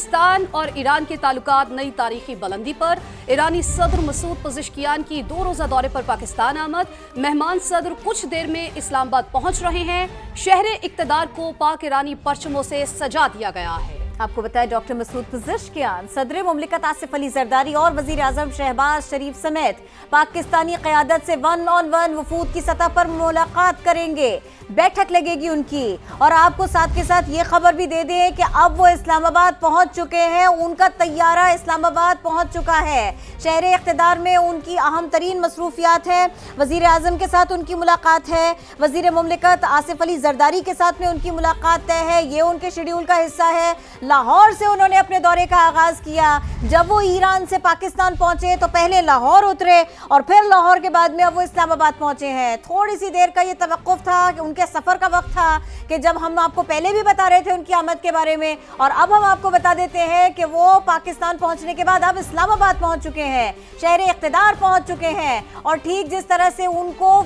पाकिस्तान और ईरान के ताल्लुकात नई तारीखी बुलंदी पर। ईरानी सदर मसूद पज़ेश्कियान की 2 रोज़ा दौरे पर पाकिस्तान आमद। मेहमान सदर कुछ देर में इस्लामाबाद पहुंच रहे हैं। शहर इक़्तिदार को पाक ईरानी परचमों से सजा दिया गया है। आपको बताया डॉक्टर मसूद पज़ेश्कियान सदर मुमलिकत आसिफ अली जरदारी और वज़ीर आज़म शहबाज शरीफ समेत पाकिस्तानी क़यादत से 1-on-1 वफूद की सतह पर मुलाकात करेंगे। बैठक लगेगी उनकी। और आपको साथ के साथ ये खबर भी दे दें कि अब वो इस्लामाबाद पहुंच चुके हैं। उनका तैयारा इस्लामाबाद पहुंच चुका है। शहर इक़्तिदार में उनकी अहम तरीन मसरूफियात है। वज़ीर आज़म के साथ उनकी मुलाकात है। वज़ीर मुमलिकत आसिफ अली जरदारी के साथ में उनकी मुलाकात तय है। ये उनके शेड्यूल का हिस्सा है। लाहौर से उन्होंने अपने दौरे का आगाज किया। जब वो ईरान से पाकिस्तान पहुंचे तो पहले लाहौर उतरे और फिर लाहौर के बाद में अब वो इस्लामाबाद पहुंचे हैं। थोड़ी सी देर का ये तवक्कुफ था कि उनके सफर का वक्त था कि जब हम आपको पहले भी बता रहे थे उनकी आमद के बारे में, और अब हम आपको बता देते हैं कि वो पाकिस्तान पहुंचने के बाद अब इस्लामाबाद पहुंच चुके हैं, शहर इक़्तिदार पहुंच चुके हैं। और ठीक जिस तरह से उनको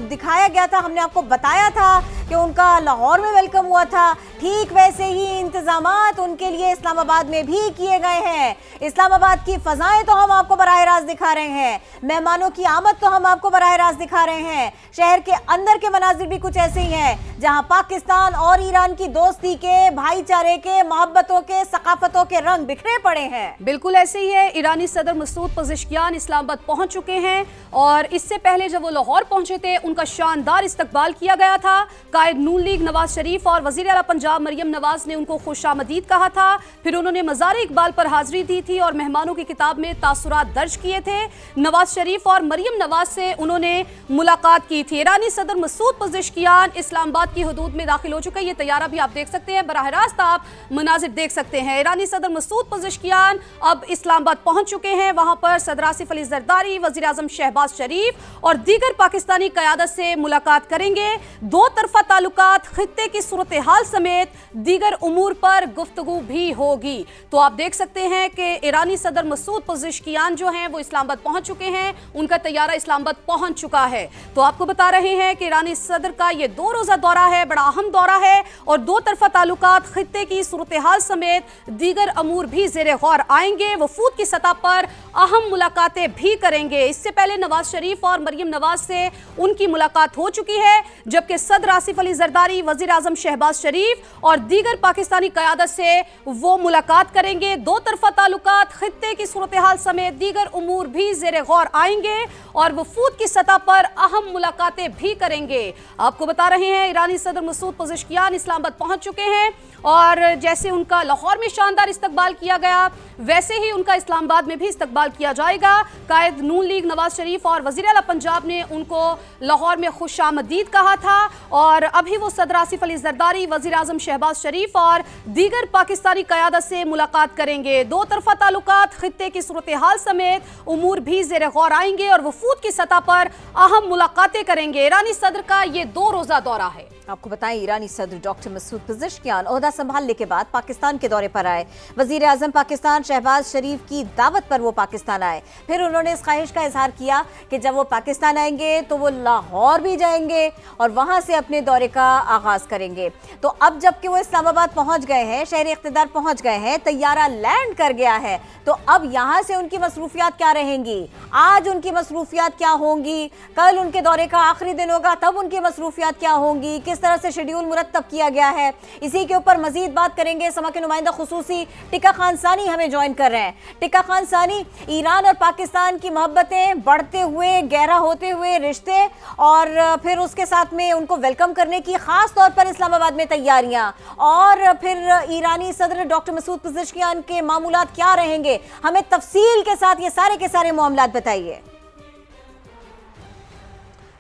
दिखाया गया था, हमने आपको बताया था कि उनका लाहौर में वेलकम हुआ था, ठीक वैसे ही इंतजामात उनके लिए इस्लामाबाद में भी किए गए हैं। इस्लामाबाद की फजाएं तो हम आपको बराह रास्त दिखा रहे हैं, मेहमानों की आमद तो हम आपको बराह रास्त दिखा रहे हैं। शहर के अंदर के मनाजिर भी कुछ ऐसे ही हैं जहां पाकिस्तान और ईरान की दोस्ती के, भाईचारे के, मोहब्बतों के, सकाफतों के रंग बिखरे पड़े हैं। बिल्कुल ऐसे ही है। ईरानी सदर मसूद पज़ेश्कियान इस्लामाबाद पहुंच चुके हैं और इससे पहले जब वो लाहौर पहुंचे थे उनका शानदार इस्तकबाल किया गया था। कायद नून लीग नवाज शरीफ और वज़ीर आला पंजाब मरियम नवाज ने उनको खुशामदीद कहा था। फिर उन्होंने मज़ार इकबाल पर हाजिरी दी थी और मेहमानों की किताब में तासुरात दर्ज किए थे। नवाज शरीफ और मरियम नवाज से उन्होंने मुलाकात की थी। ईरानी सदर मसूद पज़ेश्कियान इस्लामाबाद की हदूद में दाखिल हो चुका है। ये तैयारा भी आप देख सकते हैं, बराह रास्त आप मनाजिर देख सकते हैं। ईरानी सदर मसूद पज़ेश्कियान अब इस्लामाबाद पहुंच चुके हैं। वहां पर सदर आसिफ अली जरदारी, वज़ीर आज़म शहबाज शरीफ और दीगर पाकिस्तानी क़यादत से मुलाकात करेंगे। 2 तरफ़ा ताल्लुकात, खित्ते की सूरत हाल समेत दीगर उमूर पर गुफ्तगू भी होगी। तो आप देख सकते हैं कि ईरानी सदर मसूद पज़ेश्कियान जो हैं वो इस्लामाबाद पहुंच चुके हैं। उनका तैयारा इस्लामाबाद पहुंच चुका है। तो आपको बता रहे हैं कि ईरानी सदर का ये 2 रोज़ा दौरा है, बड़ा अहम दौरा है और 2 तरफ़ा ताल्लुकात, खित्ते की सूरत हाल समेत दीगर अमूर भी ज़ेरे गौर आएंगे। वफूद की सतह पर अहम मुलाकातें भी करेंगे। इससे पहले नवाज शरीफ और मरियम नवाज से उनकी मुलाकात हो चुकी है, जबकि सदर आसिफ अली जरदारी, वज़ीर आज़म शहबाज शरीफ और दीगर पाकिस्तानी क़यादत से वो मुलाकात करेंगे। 2 तरफ़ा ताल्लुकात, खित्ते की सूरत हाल समेत दीगर उमूर भी ज़ेरे गौर आएंगे और वफूद की सतह पर अहम मुलाकातें भी करेंगे। आपको बता रहे हैं ईरानी सदर मसूद पज़ेश्कियान इस्लामाबाद पहुंच चुके हैं और जैसे उनका लाहौर में शानदार इस्तकबाल किया गया वैसे ही उनका इस्लामाबाद में भी इस्तकबाल किया जाएगा। कायद नून लीग नवाज शरीफ और वज़ीर आला पंजाब ने उनको लाहौर में खुशामदीद कहा था और अभी वो सदर आसिफ अली जरदारी, वज़ीर आज़म शहबाज शरीफ और दीगर पाकिस्तानी क़यादत से मुलाकात करेंगे। 2 तरफ़ा ताल्लुकात, खित्ते की सूरत हाल समेत उमूर भी ज़ेरे गौर आएंगे और वफूद की सतह पर अहम मुलाकातें करेंगे। ईरानी सदर का ये 2 रोज़ा दौरा है। आपको बताएं ईरानी सदर डॉक्टर मसूद पज़ेश्कियान ओहदा संभालने के बाद पाकिस्तान के दौरे पर आए। वज़ीर आज़म पाकिस्तान शहबाज शरीफ की दावत पर वो पाकिस्तान आए। फिर उन्होंने इस ख्वाहिश का इजहार किया कि जब वो पाकिस्तान आएंगे तो वो लाहौर भी जाएंगे और वहाँ से अपने दौरे का आगाज़ करेंगे। तो अब जबकि वो इस्लामाबाद पहुँच गए हैं, शहर इक़्तिदार पहुँच गए हैं, तैयारा लैंड कर गया है, तो अब यहाँ से उनकी मसरूफियात क्या रहेंगी, आज उनकी मसरूफियात क्या होंगी, कल उनके दौरे का आखिरी दिन होगा तब उनकी मसरूफियात क्या होंगी, किस तरह से शेड्यूल मुरतब किया गया है, इसी के ऊपर मजीद बात करेंगे। समा के नुमाइंदा खुसूसी टिक्का खान सानी हमें ज्वाइन कर रहे हैं। टिक्का खान सानी, ईरान और पाकिस्तान की मोहब्बतें बढ़ते हुए, गहरा होते हुए रिश्ते और फिर उसके साथ में उनको वेलकम करने की खास तौर पर इस्लामाबाद में तैयारियां और फिर ईरानी सदर डॉक्टर मसूद पज़ेश्कियान के मामूलात क्या रहेंगे, हमें तफसील के साथ ये सारे के सारे मामलात बताइए।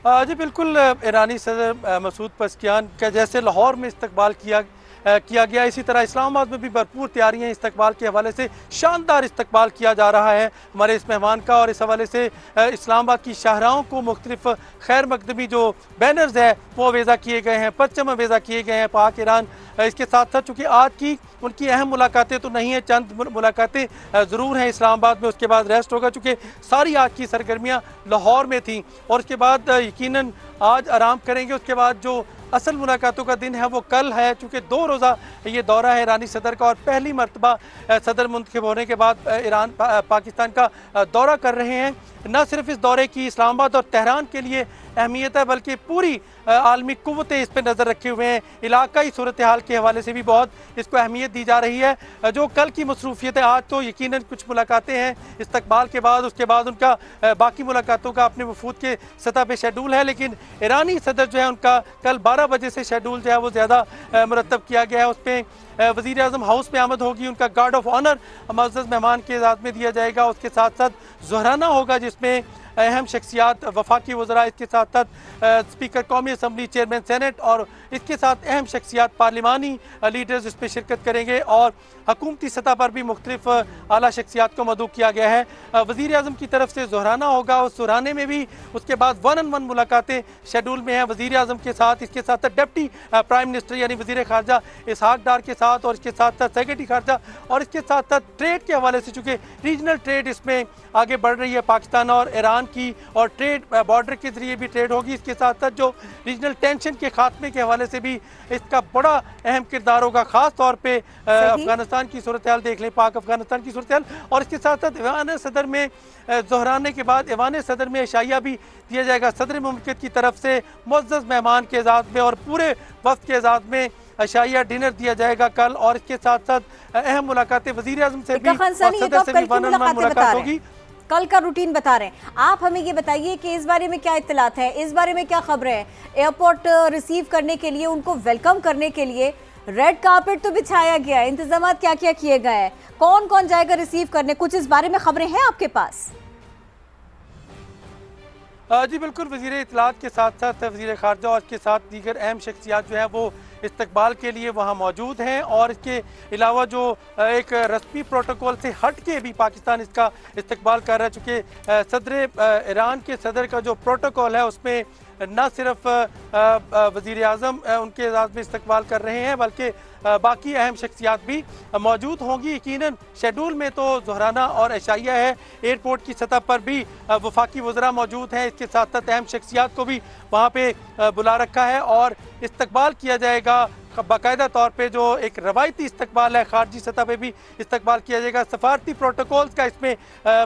जी बिल्कुल, ईरानी सदर मसूद पज़ेश्कियान का जैसे लाहौर में इस्तकबाल किया गया, इसी तरह इस्लामाबाद में भी भरपूर तैयारियां इस्तकबाल के हवाले से शानदार इस्तकबाल किया जा रहा है हमारे इस मेहमान का। और इस हवाले से इस्लामाबाद की शाहराहों को मुख्तलिफ खैर मकदमी जो बैनर्स है वो अवेज़ा किए गए हैं, परचम अवेज़ा किए गए हैं पाक ईरान। इसके साथ साथ चूँकि आज की उनकी अहम मुलाकातें तो नहीं है, चंद मुलाकातें ज़रूर हैं इस्लामाबाद में। उसके बाद रेस्ट होगा, चूँकि सारी आज की सरगर्मियाँ लाहौर में थी और उसके बाद यकीनन आज आराम करेंगे। उसके बाद जो असल मुलाकातों का दिन है वो कल है, चूँकि 2 रोज़ा ये दौरा है ईरानी सदर का और पहली मरतबा सदर मुंतखब होने के बाद ईरान पाकिस्तान का दौरा कर रहे हैं। न सिर्फ इस दौरे की इस्लामाबाद और तेहरान के लिए अहमियत है, बल्कि पूरी आलमी कुव्वतें इस पर नज़र रखे हुए हैं। इलाकाई सूरत हाल के हवाले से भी बहुत इसको अहमियत दी जा रही है। जो कल की मसरूफियत है, आज तो यकीनन कुछ मुलाकातें हैं इस्तकबाल के बाद, उसके बाद उनका बाकी मुलाकातों का अपने वफूद के सतह पर शेड्यूल है। लेकिन ईरानी सदर जो है उनका कल 12 बजे से शेड्यूल जो है वो ज़्यादा मुरतब किया गया है। उसमें वज़ीर आज़म हाउस में आमद होगी, उनका गार्ड ऑफ ऑनर मुअज़्ज़ज़ मेहमान के इज़ाज़त में दिया जाएगा। उसके साथ साथ ज़ोहराना होगा जिसमें अहम शख्सियात वफाकी वज़रा, इसके साथ साथ स्पीकर कौमी असम्बली, चेयरमैन सेनेट और इसके साथ अहम शख्सियात पार्लिमानी लीडर्स इस पर शिरकत करेंगे और हुकूमती सतह पर भी मुख्तलिफ आला शख्सियात को मदऊ किया गया है। वज़ीर आज़म की तरफ से ज़ोहराना होगा, उस ज़ोहराने में भी उसके बाद 1-on-1 मुलाकातें शेड्यूल में हैं वज़ीर आज़म के साथ, इसके साथ साथ डिप्टी प्राइम मिनिस्टर यानी वज़ीर ख़ारजा इसहाक डार के साथ और इसके साथ साथ सेक्रेटरी ख़ारजा और इसके साथ साथ ट्रेड के हवाले से, चूँकि रीजनल ट्रेड इसमें आगे बढ़ रही है पाकिस्तान और ईरान की, और ट्रेड बॉर्डर के जरिए भी ट्रेड होगी। इसके साथ साथ जो रीजनल टेंशन के खात्मे के हवाले से भी इसका बड़ा अहम किरदार होगा, ख़ास तौर पे अफगानिस्तान की सूरत हाल देख लें, पाक अफगानिस्तान की सूरत हाल। और इसके साथ साथ ईवान सदर में दोहराने के बाद ईवान सदर में इशाइया भी दिया जाएगा सदर मुमलिकत की तरफ से मुअज़्ज़ज़ मेहमान के इज़ाज़त में और पूरे वफ़द के इज़ाज़त में इशाइया डिनर दिया जाएगा कल। और इसके साथ साथ अहम मुलाकातें वज़ीर आज़म से भी और सदर से भी 1-on-1 मुलाकात होगी। कल का रूटीन बता रहे हैं आप, हमें ये बताइए कि इस बारे में क्या इत्तलात है, इस बारे में क्या खबरें हैं? एयरपोर्ट रिसीव करने के लिए, उनको वेलकम करने के लिए रेड कारपेट तो बिछाया गया है, इंतजाम क्या क्या किए गए हैं, कौन कौन जाएगा रिसीव करने, कुछ इस बारे में खबरें हैं आपके पास? जी बिल्कुल, वज़ीर इत्तलात के साथ साथ वज़ीर ख़ारजा और इसके साथ दीगर अहम शख्सियात जो हैं वो इस्तकबाल के लिए वहाँ मौजूद हैं। और इसके अलावा जो एक रस्मी प्रोटोकॉल से हट के भी पाकिस्तान इसका इस्तकबाल कर रहा है, चूँकि सदर ईरान के सदर का जो प्रोटोकॉल है उसमें न सिर्फ वज़ीर आज़म उनके इज़ाज़त में इस्तकबाल कर रहे हैं, बल्कि बाकी अहम शख्सियात भी मौजूद होंगी। यकीनन शेड्यूल में तो ज़ोहराना और इशाइया है, एयरपोर्ट की सतह पर भी वफाकी वज़रा मौजूद हैं, इसके साथ साथ अहम शख्सियात को भी वहाँ पे बुला रखा है और इस्तकबाल किया जाएगा बाकायदा तौर पे। जो एक रवायती इस्तकबाल है, खारजी सतह पे भी इस्तकबाल किया जाएगा, सफारती प्रोटोकॉल्स का इसमें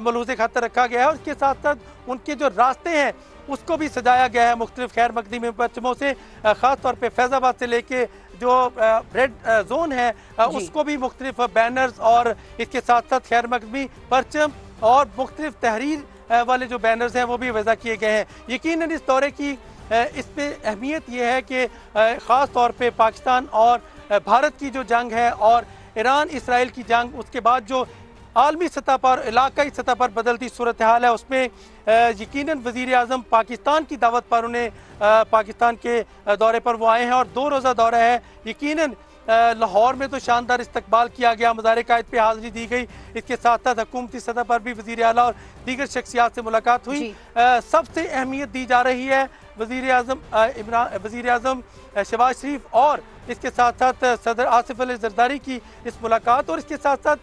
मलूज़े खातर रखा गया है और इसके साथ साथ उनके जो रास्ते हैं उसको भी सजाया गया है मुख्तलिफ खैर मकदमी परचमों से, ख़ास तौर पे फैज़ाबाद से लेके जो रेड जोन है उसको भी मुख्तलिफ बैनर्स और इसके साथ साथ खैर मकदमी परचम और मुख्तलिफ तहरीर वाले जो बैनर्स हैं वो भी वज़ा किए गए हैं। यकीनन इस दौरे की इस पे अहमियत ये है कि ख़ास तौर पे पाकिस्तान और भारत की जो जंग है और ईरान इसराइल की जंग, उसके बाद जो आलमी सतह पर, इलाकाई सतह पर बदलती सूरत हाल है, उसमें यकीनन वज़ीर आज़म पाकिस्तान की दावत पर उन्हें पाकिस्तान के दौरे पर वो आए हैं और 2 रोज़ा दौरा है। यकीनन लाहौर में तो शानदार इस्तकबाल किया गया, मज़ार-ए-कायद पे हाज़िरी दी गई, इसके साथ साथ हुकूमती सतह पर भी वज़ीर आला और दीगर शख्सियात से मुलाकात हुई। सबसे अहमियत दी जा रही है वज़ीर आज़म शहबाज शरीफ और इसके साथ साथ सदर आसिफ अली ज़रदारी की इस मुलाकात और इसके साथ साथ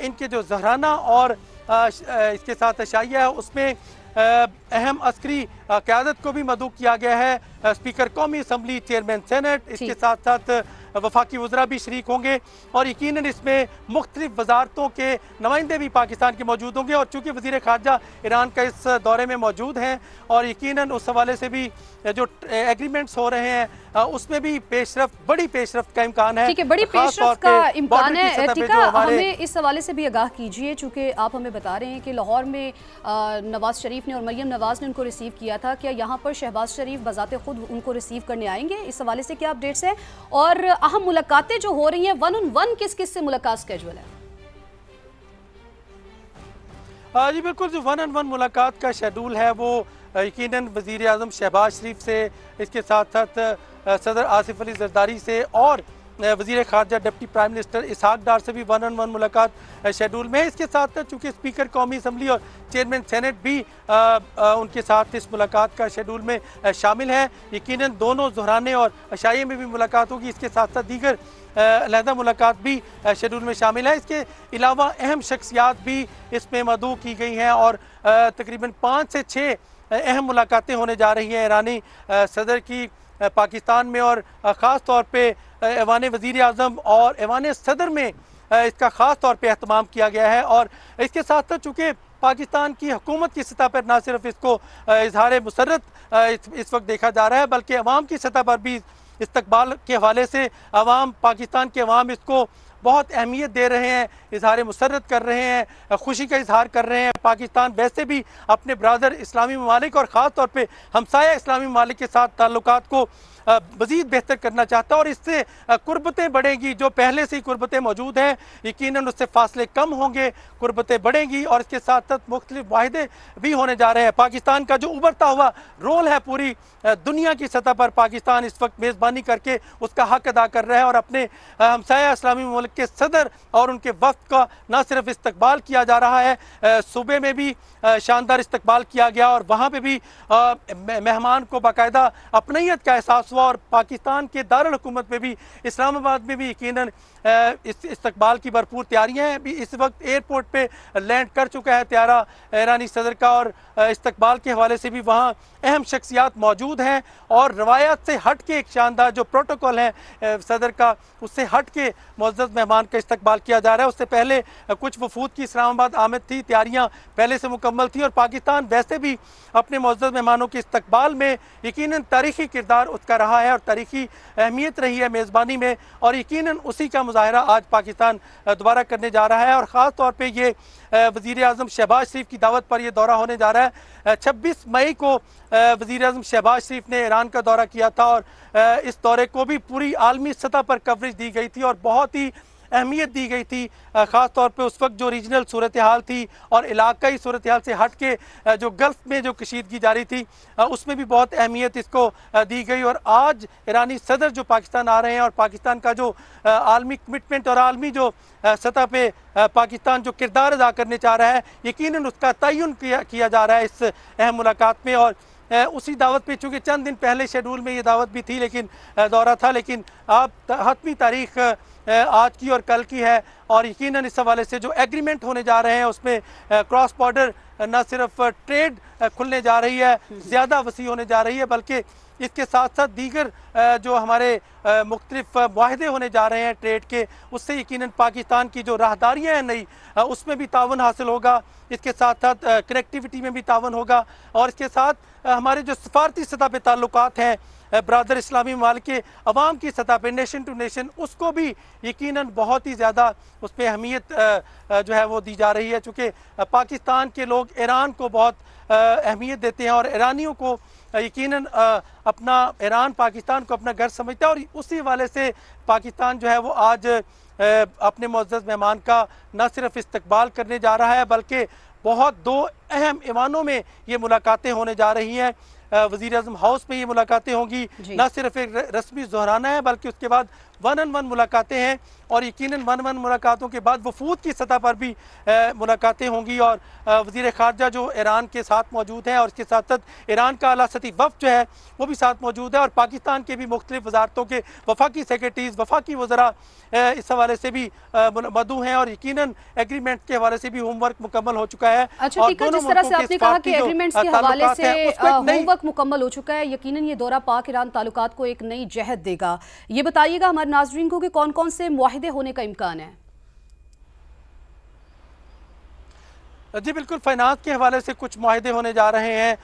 इनके जो ज़हराना और इसके साथ इशाइया है उसमें अहम अस्करी क़यादत को भी मदऊ किया गया है। स्पीकर कौमी असम्बली, चेयरमैन सेनेट, इसके साथ साथ वफाकी वज़रा भी शरीक होंगे और यकीनन इसमें मुख्तलिफ वजारतों के नुमाइंदे भी पाकिस्तान के मौजूद होंगे। और चूँकि वज़ीर ख़ारजा ईरान का इस दौरे में मौजूद हैं और यकीनन उस हवाले से भी जो एग्रीमेंट्स हो रहे हैं उसमें भी पेशरफ्त, बड़ी पेशरफ्त का इम्कान है। ठीक है, बड़ी पेशरफ्त का इम्कान है। टीका, हमें इस हवाले से भी आगाह कीजिए, चूँकि आप हमें बता रहे हैं कि लाहौर में नवाज शरीफ ने और मरियम नवाज ने उनको रिसीव किया था, क्या यहाँ पर शहबाज शरीफ बजाते खुद उनको रिसीव करने आएंगे? इस हवाले से क्या अपडेट्स हैं और अहम मुलाकातें जो हो रही हैं 1-on-1 किस किस से मुलाकात स्केड्यूल है? जी बिल्कुल, जो 1-on-1 मुलाकात का शेड्यूल है वो यकीनन वज़ीर आज़म शहबाज शरीफ से, इसके साथ साथ सदर आसिफ अली ज़रदारी से और वज़ीर ख़ारजा डिप्टी प्राइम मिनिस्टर इसहाक डार से भी 1-on-1 मुलाकात शेड्यूल में है। इसके साथ साथ चूँकि स्पीकर कौमी असम्बली और चेयरमैन सेनेट भी उनके साथ इस मुलाकात का शेड्यूल में शामिल है। यकीनन दोनों ज़ोहराने और इशाइये में भी मुलाकात होगी। इसके साथ साथ दीगर अलहदा मुलाकात भी शेड्यूल में शामिल है। इसके अलावा अहम शख्सियात भी इसमें मदऊ की गई हैं और तकरीबन 5 से 6 अहम मुलाकातें होने जा रही हैं ईरानी सदर की पाकिस्तान में, और ख़ास तौर पे ऐवान वज़ीर आज़म और ऐवान सदर में इसका ख़ास तौर पे एहतमाम किया गया है। और इसके साथ साथ चूँकि पाकिस्तान की हुकूमत की सतह पर ना सिर्फ इसको इजहार मुसर्रत इस वक्त देखा जा रहा है, बल्कि अवाम की सतह पर भी इस्तकबाल के हवाले से अवाम, पाकिस्तान के अवाम इसको बहुत अहमियत दे रहे हैं, इजहार मुसर्रत कर रहे हैं, खुशी का इजहार कर रहे हैं। पाकिस्तान वैसे भी अपने ब्रादर इस्लामी ममालिक और ख़ास तौर पे हमसाया इस्लामी ममालिक के साथ ताल्लुकात को मज़ीद बेहतर करना चाहता है और इससे कुर्बतें बढ़ेंगी। जो पहले से ही कुर्बतें मौजूद हैं यकीनन उससे फासले कम होंगे, कुर्बतें बढ़ेंगी और इसके साथ साथ मुख्तलिफ वाहिदे भी होने जा रहे हैं। पाकिस्तान का जो उभरता हुआ रोल है पूरी दुनिया की सतह पर, पाकिस्तान इस वक्त मेज़बानी करके उसका हक अदा कर रहा है और अपने हमसाया इस्लामी मुल्क के सदर और उनके वक्त का न सिर्फ इस्तकबाल किया जा रहा है, सूबे में भी शानदार इस्तकबाल किया गया और वहाँ पे भी मेहमान को बाकायदा अपनीयत का एहसास हुआ। और पाकिस्तान के दारुल हुकूमत में भी, इस्लामाबाद में भी यकीनन इस इस्तकबाल की भरपूर तैयारियां हैं। भी इस वक्त एयरपोर्ट पे लैंड कर चुका है त्यारा ईरानी सदर का और इस्तकबाल के हवाले से भी वहाँ अहम शख्सियात मौजूद हैं और रवायात से हट के एक शानदार जो प्रोटोकॉल है सदर का, उससे हट के मुअज़्ज़ज़ मेहमान का इस्तकबाल किया जा रहा है। उससे पहले कुछ वफूद की इस्लामाबाद आमद थी, तैयारियां पहले से मुकम्मल थी और पाकिस्तान वैसे भी अपने मुअज़्ज़ज़ मेहमानों के इस्तकबाल में यकीनन तारीखी किरदार उसका रहा है और तारीखी अहमियत रही है मेज़बानी में, और यकीनन उसी का मुज़ाहरा आज पाकिस्तान दोबारा करने जा रहा है। और ख़ास तौर पर ये वज़ीर आज़म शहबाज शरीफ की दावत पर यह दौरा होने जा रहा है। 26 मई को वज़ीर आज़म शहबाज शरीफ ने ईरान का दौरा किया था और इस दौरे को भी पूरी आलमी सतह पर कवरेज दी गई थी और बहुत ही अहमियत दी गई थी। ख़ास तौर पे उस वक्त जो रीजनल सूरत हाल थी और इलाकाई सूरत हाल से हट के जो गल्फ़ में जो कशीदगी जारी थी उसमें भी बहुत अहमियत इसको दी गई। और आज ईरानी सदर जो पाकिस्तान आ रहे हैं और पाकिस्तान का जो आलमी कमिटमेंट और आलमी जो सतह पे पाकिस्तान जो किरदार अदा करने चाह रहा है, यकीनन उसका तयन किया जा रहा है इस अहम मुलाकात में। और उसी दावत पे चूँकि चंद दिन पहले शेड्यूल में ये दावत भी थी लेकिन दौरा था, लेकिन अब हतमी तारीख आज की और कल की है और यकीनन इस हवाले से जो एग्रीमेंट होने जा रहे हैं उसमें क्रॉस बॉर्डर न सिर्फ ट्रेड खुलने जा रही है, ज़्यादा वसी होने जा रही है, बल्कि इसके साथ साथ दीगर जो हमारे मुख्तलिफ वाहिदे होने जा रहे हैं ट्रेड के, उससे यकीनन पाकिस्तान की जो राहदारियाँ हैं नई उसमें भी तावन हासिल होगा। इसके साथ साथ कनेक्टिविटी में भी तावन होगा और इसके साथ हमारे जो सफारती सतह पे ताल्लुकात हैं ब्रादर इस्लामी ममालिक के अवाम की सतह पे, नेशन टू नेशन, उसको भी यकीनन बहुत ही ज़्यादा उस पर अहमियत जो है वो दी जा रही है। चूँकि पाकिस्तान के लोग ईरान को बहुत अहमियत देते हैं और ईरानियों को यकीनन अपना ईरान पाकिस्तान को अपना घर समझता है और उसी हवाले से पाकिस्तान जो है वो आज अपने मुअज़्ज़ज़ मेहमान का न सिर्फ इस्तकबाल करने जा रहा है बल्कि बहुत दो अहम ऐवानों में ये मुलाकातें होने जा रही हैं। वज़ीर आज़म हाउस में ये मुलाकातें होंगी, न सिर्फ एक रस्मी ज़ोहराना है बल्कि उसके बाद 1-on-1 मुलाकातें हैं और यकीनन 1-on-1 मुलाकातों के बाद वफूद की सतह पर भी मुलाकातें होंगी और वज़ीर ख़ारजा जो ईरान के साथ मौजूद हैं और इसके साथ साथ ईरान का आला सतही वफ़द जो है वो भी साथ मौजूद है और पाकिस्तान के भी मुख्तलिफ वजारतों के वफाकी सेक्रेटरीज़, वफाकी वज़रा इस हवाले से भी मदऊ हैं और यकीनन एग्रीमेंट के हवाले से भी होमवर्क मुकम्मल हो चुका है। अच्छा, ठीक है, जिस तरह से आपने कहा कि एग्रीमेंट्स के हवाले से होमवर्क मुकम्मल हो चुका है, यकीनन ये दौरा पाक ईरान ताल्लुकात को एक नई जहत देगा। ये बताइएगा हमारे नाज़रीन को कि कौन कौन से मुआहिदे होने का इम्कान है? जी बिल्कुल, फाइनेंस के हवाले से कुछ मुआहिदे होने जा रहे हैं,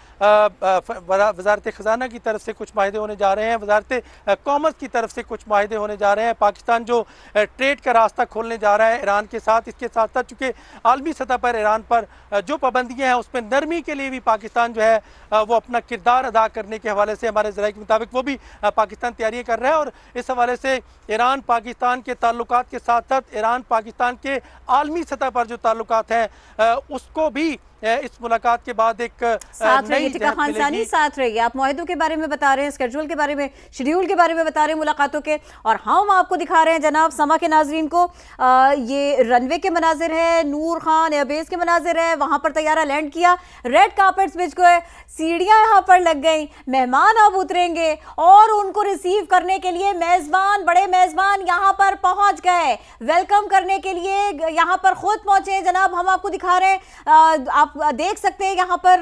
वजारत ख़जाना की तरफ से कुछ मुआहिदे होने जा रहे हैं, वजारत कॉमर्स की तरफ से कुछ मुआहिदे होने जा रहे हैं। पाकिस्तान जो ट्रेड का रास्ता खोलने जा रहा है ईरान के साथ, इसके साथ साथ चूँकि आलमी सतह पर ईरान पर जो पाबंदियाँ हैं उस पर नरमी के लिए भी पाकिस्तान जो है वो अपना किरदार अदा करने के हवाले से हमारे ज़राए के मुताबिक वो भी पाकिस्तान तैयारियाँ कर रहा है और इस हवाले से ईरान पाकिस्तान के ताल्लुकात के साथ साथ ईरान पाकिस्तान के आलमी सतह पर जो ताल्लुकात हैं उसको भी इस मुलाकात के बाद एक साथ रहिए। टिका खानसानी साथ रहिए। आप मुआहिदों के बारे में बता रहे हैं, स्केड्यूल के बारे में, शेड्यूल के बारे में बता रहे हैं मुलाकातों के, और हम आपको दिखा रहे हैं जनाब समा के नाजरीन को ये रनवे के मनाजिर है, नूर खान एयरबेस के मनाजिर है, वहां पर तैयारा लैंड किया, रेड कार्पेट्स बिछ गए, सीढ़ियां यहाँ पर लग गई, मेहमान अब उतरेंगे और उनको रिसीव करने के लिए मेजबान, बड़े मेजबान यहाँ पर पहुंच गए, वेलकम करने के लिए यहाँ पर खुद पहुंचे। जनाब हम आपको दिखा रहे हैं, आप देख सकते हैं यहाँ पर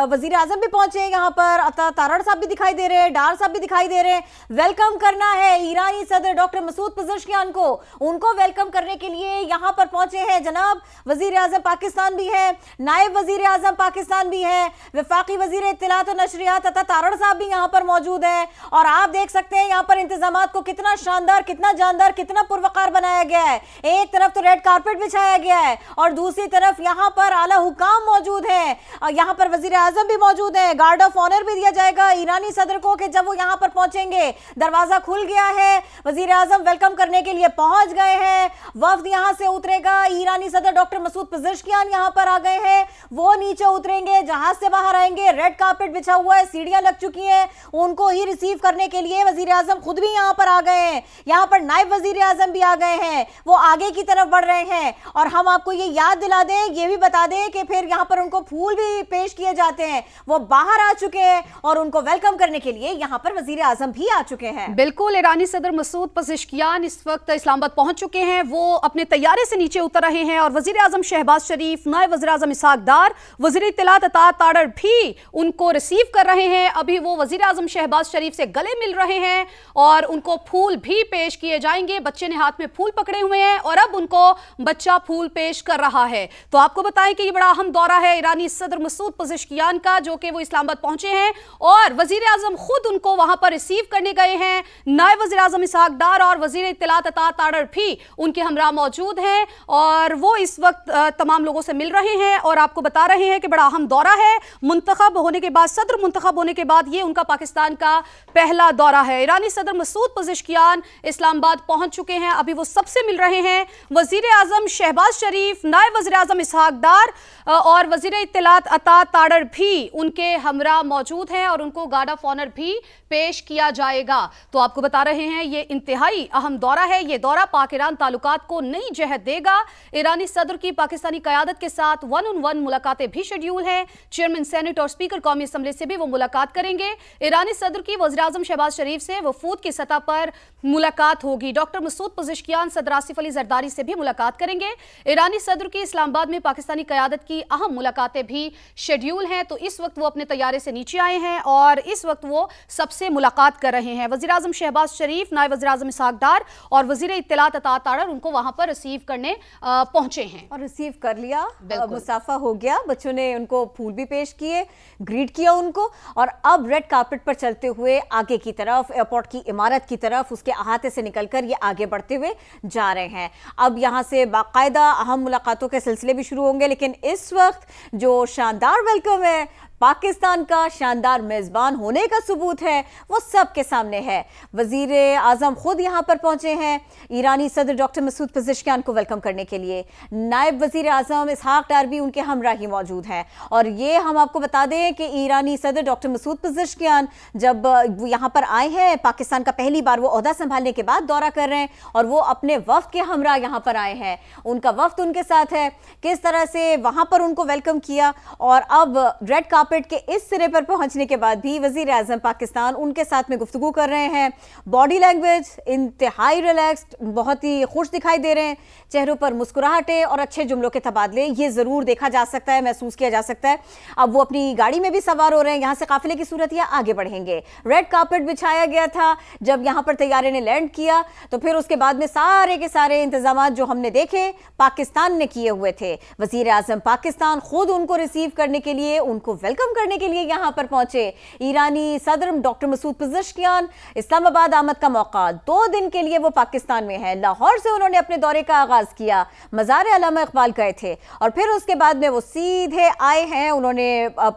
वजीर आजम भी पहुंचे, यहाँ पर अता तारड़ साहब भी दिखाई दे रहे हैं, डार साहब भी दिखाई दे रहे हैं। वेलकम करना है ईरानी सदर डॉक्टर मसूद पज़ेश्कियान को, उनको वेलकम करने के लिए यहाँ पर पहुंचे हैं जनाब वजीर आजम पाकिस्तान भी है, नायब वजीर आजम पाकिस्तान भी है, वफाकी वजीर इत्तलात और नशरियात अता तारड़ साहब भी यहाँ पर मौजूद है। और आप देख सकते हैं यहाँ पर इंतजामात को कितना शानदार, कितना जानदार, कितना पुरवकार बनाया गया है। एक तरफ तो रेड कारपेट बिछाया गया है और दूसरी तरफ यहाँ पर आला हुकाम मौजूद है, यहाँ पर वजीर आजम भी मौजूद है, गार्ड ऑफ ऑनर भी दिया जाएगा ईरानी सदर को कि जब वो यहाँ पर पहुंचेंगे। दरवाजा खुल गया है, वजीर आजम वेलकम करने के लिए पहुंच गए हैं, वफ्द यहाँ से उतरेगा, ईरानी सदर डॉक्टर मसूद पज़ेश्कियान यहाँ पर आ गए हैं, वो नीचे उतरेंगे, जहाज से बाहर आएंगे, रेड कार्पेट बिछा हुआ है, सीढ़ियां लग चुकी हैं, उनको ही रिसीव करने के लिए वजीर आजम खुद भी यहाँ पर आ गए हैं, यहाँ पर नायब वजीर आजम भी आ गए हैं, वो आगे की तरफ बढ़ रहे हैं। और हम आपको ये याद दिला दें, ये भी बता दें कि फिर यहाँ पर उनको फूल भी पेश किए जाते हैं, वो बाहर आ चुके हैं और उनको वेलकम करने के लिए यहाँ पर वजीर आजम भी आ चुके हैं। बिल्कुल, ईरानी सदर मसूद पज़ेश्कियान इस वक्त इस्लामाबाद पहुंच चुके हैं, वो अपने तैयारे से नीचे उतर रहे हैं और वजीर आजम शहबाज शरीफ, नायब वजीर आजम इसहाक डार, वजीर इत्तलात अता तारड़ भी उनको रिसीव कर रहे हैं। अभी वो वजीर आजम शहबाज शरीफ से गले मिल रहे हैं और उनको फूल भी पेश किए जाएंगे। बच्चे ने हाथ में फूल पकड़े हुए हैं और अब उनको बच्चा फूल पेश कर रहा है। तो आपको बताएं कि ये बड़ा अहम दौरा है ईरानी सदर मसूद पज़ेश्कियान का, जो कि वो इस्लामाबाद पहुंचे हैं और वजीर आजम खुद उनको वहां पर रिसीव करने गए हैं। नायब वजीर आजम इसहाक डार और वजीर इत्तलात अता तारड़ भी उनके हमरा मौजूद हैं और वो इस वक्त तमाम लोगों से मिल रहे हैं और आपको बता रहे हैं कि बड़ा अहम दौरा है। मुंतखब होने के बाद, सदर मुंतखब होने के बाद ये उनका पाकिस्तान का पहला दौरा है। ईरानी सदर मसूद पज़ेश्कियान इस्लामाबाद पहुंच चुके हैं, अभी वो सबसे मिल रहे हैं। वजीर आजम शहबाज शरीफ, नायब वजीर आजम इसहाक डार और वजीर इत्तलात अता तारड़ भी उनके हमरा मौजूद हैं और उनको गार्ड ऑफ ऑनर भी पेश किया जाएगा। तो आपको बता रहे हैं ये इंतहाई अहम दौरा है, ये दौरा पाक ईरान ताल्लुकात को नई जहत देगा। ईरानी सदर की पाकिस्तानी क़यादत के साथ 1-on-1 मुलाकातें भी शेड्यूल हैं। चेयरमैन सेनेट और स्पीकर कौमी असम्बली से भी वो मुलाकात करेंगे। ईरानी सदर की वज़ीर आज़म शहबाज शरीफ से वफूद की सतह पर मुलाकात होगी। डॉक्टर मसूद पज़ेश्कियान सदर आसिफ अली जरदारी से भी मुलाकात करेंगे। ईरानी सदर की इस्लामाबाद में पाकिस्तानी क़यादत की अहम मुलाकातें भी शेड्यूल हैं। तो इस वक्त वो अपने तैयारे से नीचे आए हैं और इस वक्त वो सबसे मुलाकात कर रहे हैं। वज़ीर आज़म शहबाज शरीफ, नायब वज़ीर आज़म इसहाक डार और वज़ीर इत्तलात अता तारड़ उनको वहां पर रिसीव करने पहुंचे हैं और रिसीव कर लिया, मुसाफा हो गया, बच्चों ने उनको फूल भी पेश किए, ग्रीट किया उनको और अब रेड कार्पेट पर चलते हुए आगे की तरफ, एयरपोर्ट की इमारत की तरफ, उसके अहाते से निकलकर ये आगे बढ़ते हुए जा रहे हैं। अब यहाँ से बाकायदा अहम मुलाकातों के सिलसिले भी शुरू होंगे, लेकिन इस वक्त जो शानदार वेलकम है, पाकिस्तान का शानदार मेज़बान होने का सबूत है, वो सबके सामने है। वज़ीर आज़म खुद यहाँ पर पहुँचे हैं ईरानी सदर डॉक्टर मसूद पज़ेश्कियान को वेलकम करने के लिए। नायब वज़ीर आज़म इसहाक डार भी उनके हमरा ही मौजूद हैं और ये हम आपको बता दें कि ईरानी सदर डॉक्टर मसूद पज़ेश्कियान जब यहाँ पर आए हैं, पाकिस्तान का पहली बार वो ओहदा संभालने के बाद दौरा कर रहे हैं और वो अपने वफ़द के हमरा यहाँ पर आए हैं। उनका वफ़द उनके साथ है, किस तरह से वहाँ पर उनको वेलकम किया और अब रेड कार्पेट के इस सिरे पर पहुंचने के बाद भी वजीर आज़म पाकिस्तान उनके साथ में गुफ्तगू कर रहे हैं। बॉडी लैंग्वेज इंतहाई रिलैक्स्ड, बहुत ही खुश दिखाई दे रहे हैं, चेहरों पर मुस्कुराहटें और अच्छे जुमलों के तबादले ये ज़रूर देखा जा सकता है, महसूस किया जा सकता है। अब वो अपनी गाड़ी में भी सवार हो रहे हैं, यहाँ से काफिले की सूरत या आगे बढ़ेंगे। रेड कार्पेट बिछाया गया था जब यहाँ पर तैयारे ने लैंड किया, तो फिर उसके बाद में सारे के सारे इंतजाम जो हमने देखे पाकिस्तान ने किए हुए थे। वजीर आज़म पाकिस्तान खुद उनको रिसीव करने के लिए, उनको वेलकम वेलकम करने के लिए यहां पर पहुंचे। ईरानी सदर डॉक्टर मसूद पेज़ेश्कियान इस्लामाबाद आमद का मौका 2 दिन के लिए वो पाकिस्तान में है। लाहौर से उन्होंने अपने दौरे का आगाज किया, मज़ार अल्लामा इकबाल गए थे और फिर उसके बाद में वो सीधे आए हैं। उन्होंने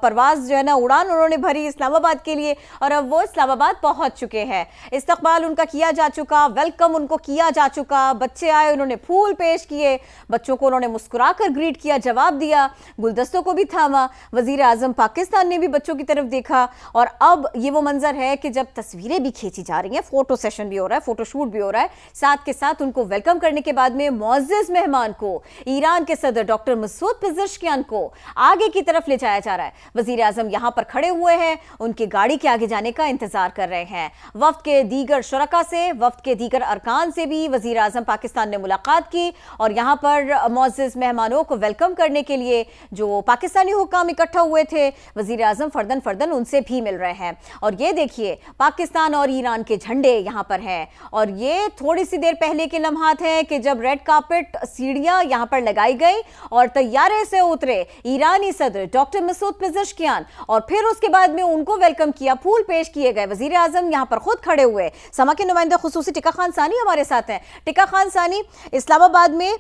परवाज जो है ना, उड़ान उन्होंने भरी इस्लामाबाद के लिए और अब वो इस्लामाबाद पहुंच चुके हैं। इस्तकबाल उनका किया जा चुका, वेलकम उनको किया जा चुका। बच्चे आए, उन्होंने फूल पेश किए, बच्चों को उन्होंने मुस्कुराकर ग्रीट किया, जवाब दिया, गुलदस्तों को भी थामा। वजीर आजम पाकिस्तान ने भी बच्चों की तरफ देखा और अब ये वो मंजर है कि जब तस्वीरें भी खींची जा रही हैं, फोटो सेशन भी हो रहा है, फोटोशूट भी हो रहा है, साथ के साथ उनको वेलकम करने के बाद में मुअज़्ज़ज़ मेहमान को, ईरान के सदर डॉक्टर मसूद पेज़ेश्कियान को आगे की तरफ ले जाया जा रहा है। वजीर आजम यहां पर खड़े हुए हैं, उनकी गाड़ी के आगे जाने का इंतजार कर रहे हैं। वफ्द के दीगर शुरका से, वफ्द के दीगर अरकान से भी वजीर आजम पाकिस्तान ने मुलाकात की और यहां पर मुअज़्ज़ज़ मेहमानों को वेलकम करने के लिए जो पाकिस्तानी हुक्काम इकट्ठा हुए थे, वजीर आजम फर्दन फर्दन उनसे भी मिल रहे हैं। और ये देखिए, पाकिस्तान और ईरान के झंडे यहां पर हैं और ये थोड़ी सी देर पहले के लम्हात हैं कि जब रेड कार्पेट सीढ़ियां यहां पर लगाई गई और तैयारे से उतरे ईरानी सदर डॉक्टर मसूद पेज़ेश्कियान और फिर उसके बाद में उनको वेलकम किया, फूल पेश किए गए। वजीर आजम यहां पर खुद खड़े हुए। समा के नुमाइंदे खुसूसी टिका खान सानी हमारे साथ हैं। टिका खान सानी, इस्लामाबाद में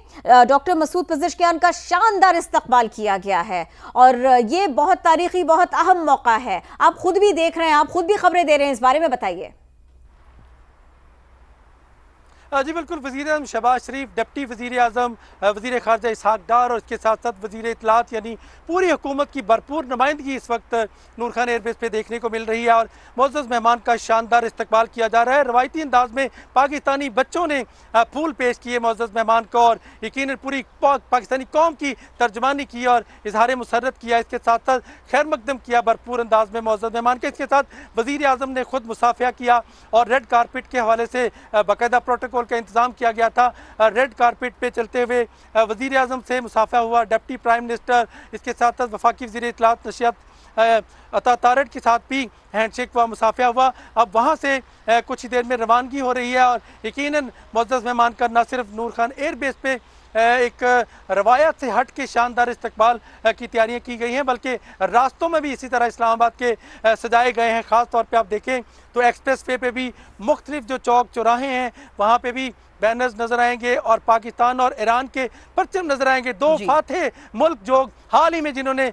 डॉक्टर मसूद पेज़ेश्कियान का शानदार इस्तकबाल किया गया है और ये बहुत तारीखी, बहुत अहम मौका है। आप खुद भी देख रहे हैं, आप खुद भी खबरें दे रहे हैं, इस बारे में बताइए। जी बिल्कुल, वज़ीर आज़म शहबाज शरीफ, डिप्टी वज़ीर आज़म वज़ीर ख़ारजा इसहाक़ डार और इसके साथ साथ वज़ीर इत्तलात यानी पूरी हुकूमत की भरपूर नुमाइंदगी इस वक्त नूर खान एयरबेस पे देखने को मिल रही है और मुअज़्ज़ज़ मेहमान का शानदार इस्तकबाल किया जा रहा है। रवायती अंदाज में पाकिस्तानी बच्चों ने फूल पेश किए मुअज़्ज़ज़ मेहमान को और यकीनन पूरी पाकिस्तानी कौम की तर्जमानी की और इजहार मुसर्रत किया। इसके साथ साथ खैर मकदम किया भरपूर अंदाज में मुअज़्ज़ज़ मेहमान के। इसके साथ वज़ीर आज़म ने खुद मुसाफिया किया और रेड कारपेट के हवाले से बाकायदा प्रोटोकॉल का इंतजाम किया गया था। रेड कारपेट पे चलते हुए वज़ीर आज़म से मुसाफा हुआ डिप्टी प्राइम मिनिस्टर, इसके साथ साथ वफाकी वज़ीर इत्तलात नशियात अता तारड़ के साथ भी हैंडशेक हुआ, मुसाफा हुआ। अब वहाँ से कुछ ही देर में रवानगी हो रही है और यकीनन मुअज़्ज़ज़ मेहमान का न सिर्फ नूर खान एयरबेस पे एक रवायत से हट के शानदार इस्तकबाल की तैयारियां की गई हैं, बल्कि रास्तों में भी इसी तरह इस्लामाबाद के सजाए गए हैं। ख़ास तौर पे आप देखें तो एक्सप्रेस वे पे भी मुख्तलिफ जो चौक चौराहे हैं वहाँ पे भी बैनर्स नजर आएंगे और पाकिस्तान और ईरान के परचम नजर आएंगे। दो फातह मुल्क जो हाल ही में जिन्होंने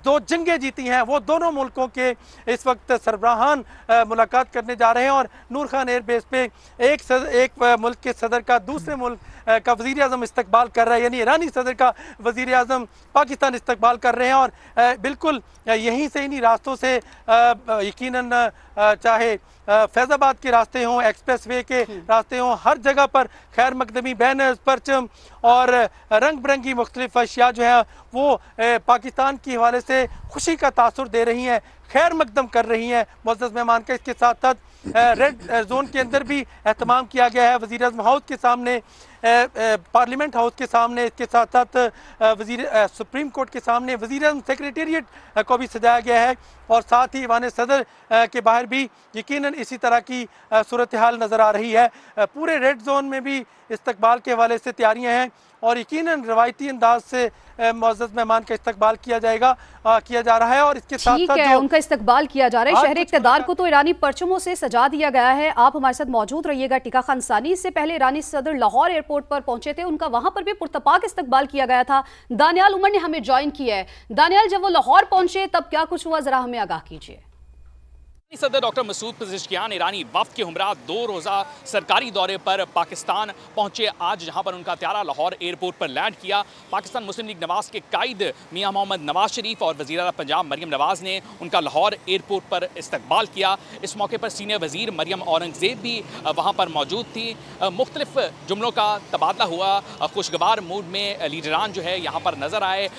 2 जंगें जीती हैं, वो दोनों मुल्कों के इस वक्त सरबराहान मुलाकात करने जा रहे हैं और नूर खान एयरबेस पे एक मुल्क के सदर का दूसरे मुल्क का वज़ीर आज़म इस्तकबाल कर रहा है, यानी ईरानी सदर का वज़ीर आज़म पाकिस्तान इस्तकबाल कर रहे हैं। और बिल्कुल यहीं से, इन्हीं रास्तों से यकीनन चाहे फैज़ाबाद के रास्ते हों, एक्सप्रेस वे के रास्ते हों, हर जगह पर खैर मकदमी, बैनर्स, परचम और रंग बिरंगी मुख्तलिफ अशिया जो है वो पाकिस्तान के हवाले से खुशी का तासुर दे रही हैं, खैर मकदम कर रही हैं मुअज़्ज़ज़ मेहमान का। इसके साथ साथ रेड जोन के अंदर भी एहतमाम किया गया है, वज़ीर आज़म हाउस के सामने, पार्लियामेंट हाउस के सामने, इसके साथ साथ सुप्रीम कोर्ट के सामने, वज़ीर आज़म सेक्रेटेरिएट को भी सजाया गया है और साथ ही ईवान सदर के बाहर भी यकीनन इसी तरह की सूरत हाल नज़र आ रही है। पूरे रेड जोन में भी इस्तकबाल के हवाले से तैयारियां हैं और यकीनन रवायती अंदाज से मुअज़्ज़ज़ मेहमान का इस्तकबाल किया जा रहा है और इसके साथ साथ उनका इस्तकबाल किया जा रहा है। शहर इक़्तिदार को तो ईरानी परचमों से सजा दिया गया है। आप हमारे साथ मौजूद रहिएगा। टिका खान सानी, इससे पहले ईरानी सदर लाहौर एयरपोर्ट पर पहुंचे थे, उनका वहां पर भी पुरतपाक इस्तकबाल किया गया था। दानियाल उमर ने हमें ज्वाइन किया है। दानियाल, जब वो लाहौर पहुंचे तब क्या कुछ हुआ, जरा हमें आगाह कीजिए। सदर डॉक्टर मसूद पेज़ेश्कियान ईरानी वफ़द के हमरा 2 रोज़ा सरकारी दौरे पर पाकिस्तान पहुंचे। आज जहां पर उनका त्यारा लाहौर एयरपोर्ट पर लैंड किया, पाकिस्तान मुस्लिम लीग नवाज़ के कायद मियां मोहम्मद नवाज शरीफ और वज़ीर आला पंजाब मरियम नवाज़ ने उनका लाहौर एयरपोर्ट पर इस्तकबाल किया। इस मौके पर सीनियर वज़ीर मरियम औरंगज़ेब भी वहाँ पर मौजूद थी। मुख्तलिफ जुमलों का तबादला हुआ, खुशगवार मूड में लीडरान जो है यहाँ पर नज़र आए।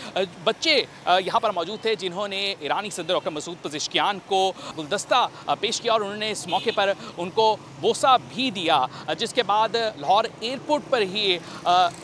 बच्चे यहाँ पर मौजूद थे जिन्होंने ईरानी सदर डॉक्टर मसूद पेज़ेश्कियान को गुलदस्ता गुलदस्ता पेश किया और उन्होंने इस मौके पर उनको बोसा भी दिया, जिसके बाद लाहौर एयरपोर्ट पर ही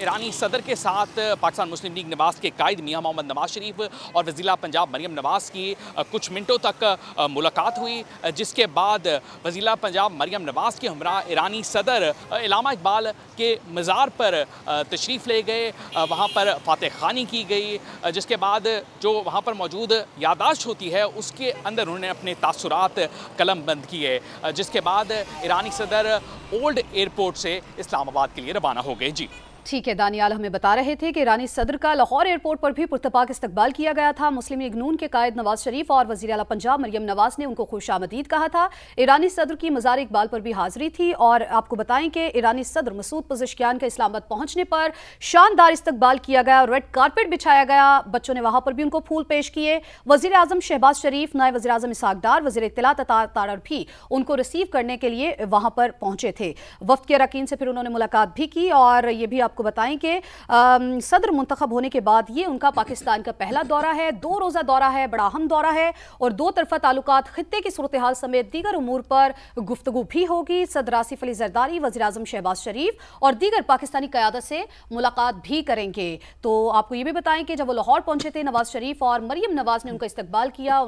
ईरानी सदर के साथ पाकिस्तान मुस्लिम लीग नवाज़ के कायद मियां मोहम्मद नवाज शरीफ और वज़ीर पंजाब मरियम नवाज़ की कुछ मिनटों तक मुलाकात हुई, जिसके बाद वज़ीर पंजाब मरियम नवाज़ के हमरा ईरानी सदर इल्लामा इकबाल के मज़ार पर तशरीफ़ ले गए, वहाँ पर फातह खानी की गई, जिसके बाद जो वहाँ पर मौजूद यादाश्त होती है उसके अंदर उन्होंने अपने तासुरात कलम बंद किए, जिसके बाद ईरानी सदर ओल्ड एयरपोर्ट से इस्लामाबाद के लिए रवाना हो गए। जी ठीक है, दानियाल हमें बता रहे थे कि ईरानी सदर का लाहौर एयरपोर्ट पर भी पुरतपाक इस्तकबाल किया गया था। मुस्लिम लीग नून के कायद नवाज शरीफ और वज़ीर आला पंजाब मरियम नवाज ने उनको खुशामदीद कहा था। ईरानी सदर की मज़ार इकबाल पर भी हाजिरी थी और आपको बताएं कि ईरानी सदर मसूद पज़ेश्कियान का इस्लामाबाद पहुंचने पर शानदार इस्तकबाल किया गया, रेड कारपेट बिछाया गया, बच्चों ने वहां पर भी उनको फूल पेश किए। वज़ीर आज़म शहबाज शरीफ, नायब वज़ीर आज़म इसहाक डार, वज़ीर इत्तलात अता तारड़ भी उनको रिसीव करने के लिए वहां पर पहुंचे थे। वफ्द के अरकान से फिर उन्होंने मुलाकात भी की और ये भी आपको बताएं कि सदर मुंतखब होने के बाद ये उनका पाकिस्तान का पहला दौरा है, 2 रोज़ा दौरा है, बड़ा अहम दौरा है और 2 तरफा ताल्लुकात, खित्ते की सूरत हाल समेत दीगर उमूर पर गुफ्तगू भी होगी। सदर आसिफ अली जरदारी, वज़ीर आज़म शहबाज शरीफ और दीगर पाकिस्तानी क़यादत से मुलाकात भी करेंगे। तो आपको ये भी बताएं कि जब वो लाहौर पहुंचे थे, नवाज शरीफ और मरियम नवाज ने उनका इस्तकबाल किया,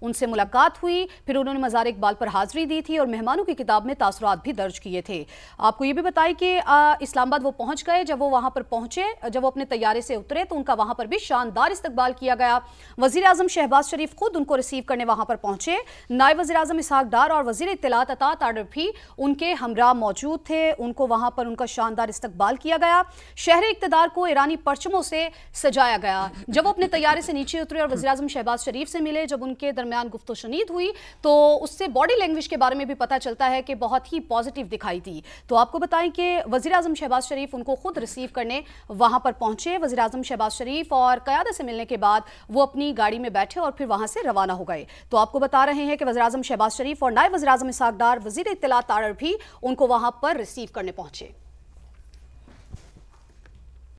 उनसे मुलाकात हुई, फिर उन्होंने मज़ार इकबाल पर हाजिरी दी थी और मेहमानों की किताब में तासुरात भी दर्ज किए थे। आपको ये भी बताएं कि इस्लामाबाद वो पहुंच गए, जब वो वहां पर पहुंचे, जब वो अपने तैयारे से उतरे तो उनका वहां पर भी शानदार इस्तकबाल किया गया। वज़ीर आज़म शहबाज शरीफ खुद उनको रिसीव करने वहां पर पहुंचे, नायब वज़ीर आज़म इसहाक डार और वज़ीर इत्तलात अता तारड़ भी उनके हमरा मौजूद थे, उनको वहां पर उनका शानदार इस्तकबाल किया गया। शहर इक़्तिदार को ईरानी परचमों से सजाया गया। जब वो अपने तैयारे से नीचे उतरे और वज़ीर आज़म शहबाज शरीफ से मिले, जब उनके दरमियान गुफ्तगू-शनीद हुई तो उससे बॉडी लैंग्वेज के बारे में भी पता चलता है कि बहुत ही पॉजिटिव दिखाई दी। तो आपको बताएं कि वज़ीर आज़म शहबाज शरीफ उनको खुद रिसीव करने वहां पर पहुंचे। वज़ीर आज़म शहबाज शरीफ और क़यादत से मिलने के बाद वो अपनी गाड़ी में बैठे और फिर वहां से रवाना हो गए। तो आपको बता रहे हैं कि वज़ीर आज़म शहबाज शरीफ और नायब वज़ीर आज़म इसहाक डार, वज़ीर इत्तलात तारड़ भी उनको वहां पर रिसीव करने पहुंचे।